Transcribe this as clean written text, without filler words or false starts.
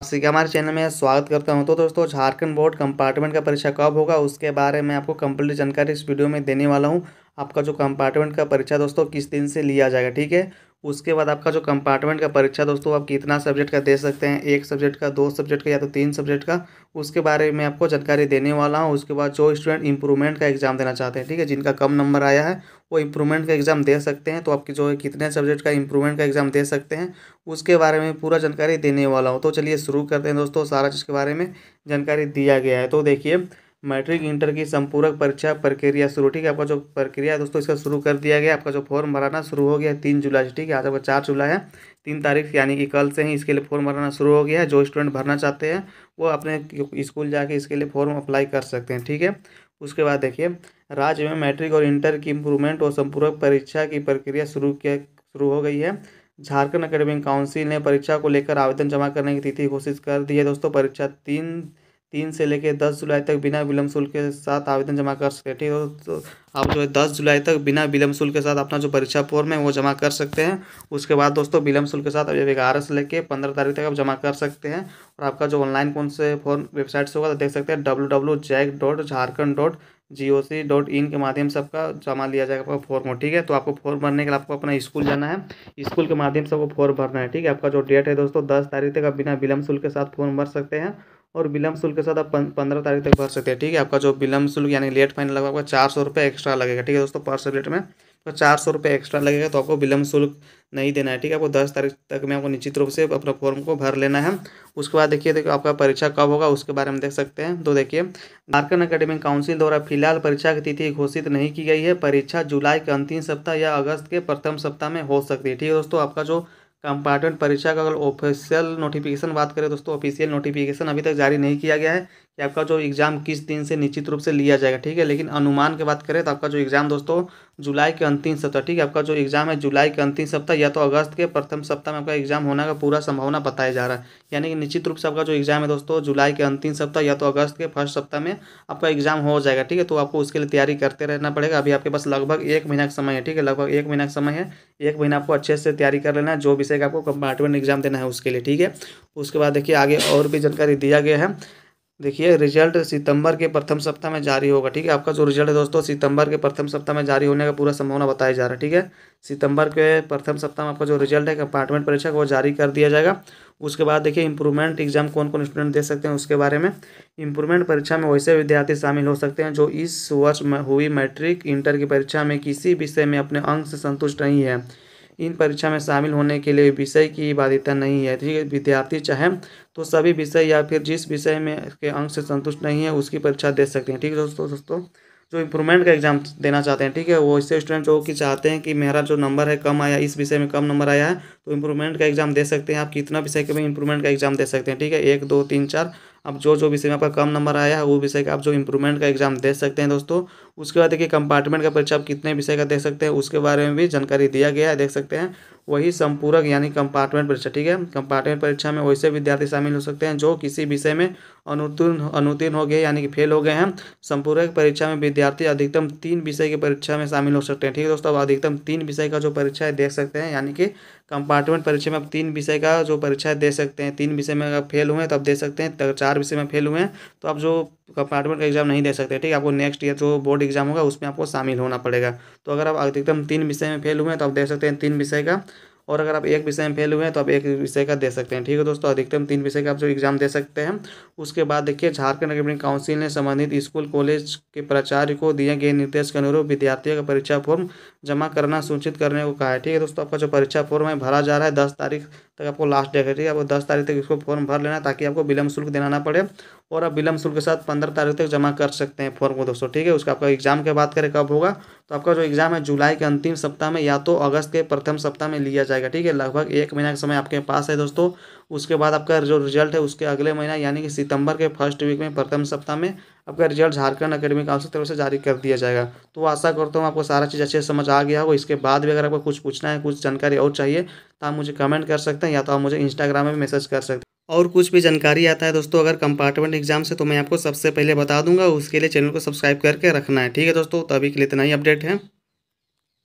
सभी का हमारे चैनल में स्वागत करता हूं। तो दोस्तों, झारखंड बोर्ड कंपार्टमेंट का परीक्षा कब होगा उसके बारे में आपको कंप्लीट जानकारी इस वीडियो में देने वाला हूं। आपका जो कंपार्टमेंट का परीक्षा दोस्तों किस दिन से लिया जाएगा, ठीक है। उसके बाद आपका जो कंपार्टमेंट का परीक्षा दोस्तों आप कितना सब्जेक्ट का दे सकते हैं, एक सब्जेक्ट का, दो सब्जेक्ट का या तो तीन सब्जेक्ट का, उसके बारे में आपको जानकारी देने वाला हूँ। उसके बाद जो स्टूडेंट इंप्रूवमेंट का एग्जाम देना चाहते हैं, ठीक है, जिनका कम नंबर आया है वो इंप्रूवमेंट का एग्ज़ाम दे सकते हैं। तो आपकी जो है कितने सब्जेक्ट का इंप्रूवमेंट का एग्ज़ाम दे सकते हैं उसके बारे में पूरा जानकारी देने वाला हूँ। तो चलिए शुरू करते हैं दोस्तों, सारा चीज़ के बारे में जानकारी दिया गया है। तो देखिए, मैट्रिक इंटर की संपूरक परीक्षा प्रक्रिया शुरू, ठीक है। आपका जो प्रक्रिया है दोस्तों इसका शुरू कर दिया गया। आपका जो फॉर्म भराना शुरू हो गया है 3 जुलाई से, ठीक है। आज आपका 4 जुलाई है, 3 तारीख यानी कि कल से ही इसके लिए फॉर्म भराना शुरू हो गया है। जो स्टूडेंट भरना चाहते हैं वो अपने स्कूल जाके इसके लिए फॉर्म अप्लाई कर सकते हैं, ठीक है। उसके बाद देखिए, राज्य में मैट्रिक और इंटर की इम्प्रूवमेंट और संपूरक परीक्षा की प्रक्रिया शुरू हो गई है। झारखंड एकेडमिक काउंसिल ने परीक्षा को लेकर आवेदन जमा करने की तिथि घोषित कर दी है दोस्तों। परीक्षा तीन तीन से लेकर 10 जुलाई तक बिना विलम्ब शुल्क के साथ आवेदन जमा कर सकते हैं, ठीक है। तो आप जो है 10 जुलाई तक बिना विलम्ब शुल्क के साथ अपना जो परीक्षा फॉर्म है वो जमा कर सकते हैं। उसके बाद दोस्तों विलम्ब शुल्क के साथ अब 11 से लेकर 15 तारीख तक आप जमा कर सकते हैं। और आपका जो ऑनलाइन कौन से फॉर्म वेबसाइट से होगा तो देख सकते हैं www.jac.jharkhand.goc.in के माध्यम से आपका जमा लिया जाएगा आपका फॉर्म, ठीक है। तो आपको फॉर्म भरने के लिए आपको अपना स्कूल जाना है, स्कूल के माध्यम से वो फॉर्म भरना है, ठीक है। आपका जो डेट है दोस्तों 10 तारीख तक आप बिना विलम्ब शुल्क के साथ फॉर्म भर सकते हैं और विलम्ब शुल्क के साथ आप 15 तारीख तक भर सकते हैं, ठीक है। आपका जो विलम्ब शुल्क यानी लेट फाइन लगेगा आपका 400 रुपये एक्स्ट्रा लगेगा, ठीक है दोस्तों। पर सब्जेक्ट में तो 400 रुपये एक्स्ट्रा लगेगा, तो आपको विलम्ब शुल्क नहीं देना है, ठीक है। आपको 10 तारीख तक में आपको निश्चित रूप से अपना फॉर्म को भर लेना है। उसके बाद देखिए आपका परीक्षा कब होगा उसके बारे में देख सकते हैं। तो देखिए, झारखंड एकेडमिक काउंसिल द्वारा फिलहाल परीक्षा की तिथि घोषित नहीं की गई है। परीक्षा जुलाई के अंतिम सप्ताह या अगस्त के प्रथम सप्ताह में हो सकती है, ठीक है दोस्तों। आपका जो कंपार्टमेंट परीक्षा का अगर ऑफिशियल नोटिफिकेशन बात करें दोस्तों, ऑफिशियल नोटिफिकेशन अभी तक जारी नहीं किया गया है कि आपका जो एग्ज़ाम किस दिन से निश्चित रूप से लिया जाएगा, ठीक है। लेकिन अनुमान की बात करें तो आपका जो एग्ज़ाम दोस्तों जुलाई के अंतिम सप्ताह, ठीक है। आपका जो एग्ज़ाम है जुलाई के अंतिम सप्ताह या तो अगस्त के प्रथम सप्ताह में आपका एग्ज़ाम होने का पूरा संभावना बताया जा रहा है। यानी कि निश्चित रूप से आपका जो एग्ज़ाम है दोस्तों जुलाई के अंतिम सप्ताह या तो अगस्त के फर्स्ट सप्ताह में आपका एग्ज़ाम हो जाएगा, ठीक है। तो आपको उसके लिए तैयारी करते रहना पड़ेगा। अभी आपके पास लगभग 1 महीना का समय है, ठीक है, लगभग 1 महीना का समय है। 1 महीना आपको अच्छे से तैयारी कर लेना है जो विषय का आपको कंपार्टमेंट एग्जाम देना है उसके लिए, ठीक है। उसके बाद देखिए आगे और भी जानकारी दिया गया है। देखिए, रिजल्ट सितंबर के प्रथम सप्ताह में जारी होगा, ठीक है। आपका जो रिजल्ट है दोस्तों सितंबर के प्रथम सप्ताह में जारी होने का पूरा संभावना बताया जा रहा है, ठीक है। सितंबर के प्रथम सप्ताह में आपका जो रिजल्ट है कंपार्टमेंट परीक्षा का वो जारी कर दिया जाएगा। उसके बाद देखिए, इंप्रूवमेंट एग्जाम कौन कौन स्टूडेंट दे सकते हैं उसके बारे में। इंप्रूवमेंट परीक्षा में वैसे विद्यार्थी शामिल हो सकते हैं जो इस वर्ष में हुई मैट्रिक इंटर की परीक्षा में किसी विषय में अपने अंक से संतुष्ट नहीं है। इन परीक्षा में शामिल होने के लिए विषय की बाध्यता नहीं है, ठीक है। विद्यार्थी चाहे तो सभी विषय या फिर जिस विषय में के अंक से संतुष्ट नहीं है उसकी परीक्षा दे सकते हैं, ठीक है दोस्तों। जो इंप्रूवमेंट का एग्जाम देना चाहते हैं, ठीक है, वो ऐसे स्टूडेंट जो कि चाहते हैं कि मेरा जो नंबर है कम आया, इस विषय में कम नंबर आया है, तो इंप्रूवमेंट का एग्जाम दे सकते हैं। आप कितना विषय के में इंप्रूवमेंट का एग्जाम दे सकते हैं, ठीक है, 1 2 3 4। अब जो विषय में आपका कम नंबर आया है वो विषय का आप जो इंप्रूवमेंट का एग्जाम दे सकते हैं दोस्तों। उसके बाद देखिए, कंपार्टमेंट का परीक्षा आप कितने विषय का दे सकते हैं उसके बारे में भी जानकारी दिया गया है, देख सकते हैं। वही संपूरक यानी कंपार्टमेंट परीक्षा, ठीक है। कंपार्टमेंट परीक्षा में वैसे विद्यार्थी शामिल हो सकते हैं जो किसी विषय में अनुत्तीर्ण हो गए यानी कि फेल हो गए हैं। संपूरक परीक्षा में विद्यार्थी अधिकतम 3 विषय की परीक्षा में शामिल हो सकते हैं, ठीक है दोस्तों। अब अधिकतम 3 विषय का जो परीक्षा है देख सकते हैं, यानी कि कंपार्टमेंट परीक्षा में आप 3 विषय का जो परीक्षा दे सकते हैं। 3 विषय में अगर फेल हुए हैं तो आप दे सकते हैं, तो 4 विषय में फेल हुए हैं तो आप जो कंपार्टमेंट का एग्जाम नहीं दे सकते, ठीक है। आपको नेक्स्ट ईयर जो बोर्ड एग्जाम होगा उसमें आपको शामिल होना पड़ेगा। तो अगर आप अधिकतम 3 विषय में फेल हुए हैं तो आप दे सकते हैं 3 विषय का, और अगर आप एक विषय में फेल हुए हैं तो आप एक विषय का दे सकते हैं, ठीक है दोस्तों। अधिकतम 3 विषय का आप जो एग्जाम दे सकते हैं। उसके बाद देखिए, झारखंड एकेडमिक काउंसिल ने संबंधित स्कूल कॉलेज के प्राचार्य को दिए गए निर्देश के अनुरूप विद्यार्थियों का परीक्षा फॉर्म जमा करना सुनिश्चित करने को कहा है, ठीक है दोस्तों। आपका जो परीक्षा फॉर्म है भरा जा रहा है 10 तारीख तक आपको लास्ट डेट है, ठीक है। आपको 10 तारीख तक इसको फॉर्म भर लेना है ताकि आपको विलम्ब शुल्क देना ना पड़े, और आप विलम्ब शुल्क के साथ 15 तारीख तक जमा कर सकते हैं फॉर्म को दोस्तों, ठीक है। उसका आपका एग्जाम की बात करें कब होगा, तो आपका जो एग्जाम है जुलाई के अंतिम सप्ताह में या तो अगस्त के प्रथम सप्ताह में लिया जाएगा, ठीक है। लगभग 1 महीना का समय आपके पास है दोस्तों। उसके बाद आपका जो रिजल्ट है उसके अगले महीना यानी कि सितंबर के फर्स्ट वीक में प्रथम सप्ताह में आपका रिजल्ट झारखंड एकेडमिक काउंसिल तरफ से जारी कर दिया जाएगा। तो आशा करता हूँ आपको सारा चीज़ अच्छे से समझ आ गया होगा। इसके बाद भी अगर आपको कुछ पूछना है, कुछ जानकारी और चाहिए तो आप मुझे कमेंट कर सकते हैं या तो आप मुझे इंस्टाग्राम में भी मैसेज कर सकते हैं। और कुछ भी जानकारी आता है दोस्तों अगर कंपार्टमेंट एग्जाम से तो मैं आपको सबसे पहले बता दूंगा। उसके लिए चैनल को सब्सक्राइब करके रखना है, ठीक है दोस्तों। तो अभी के लिए इतना ही अपडेट है।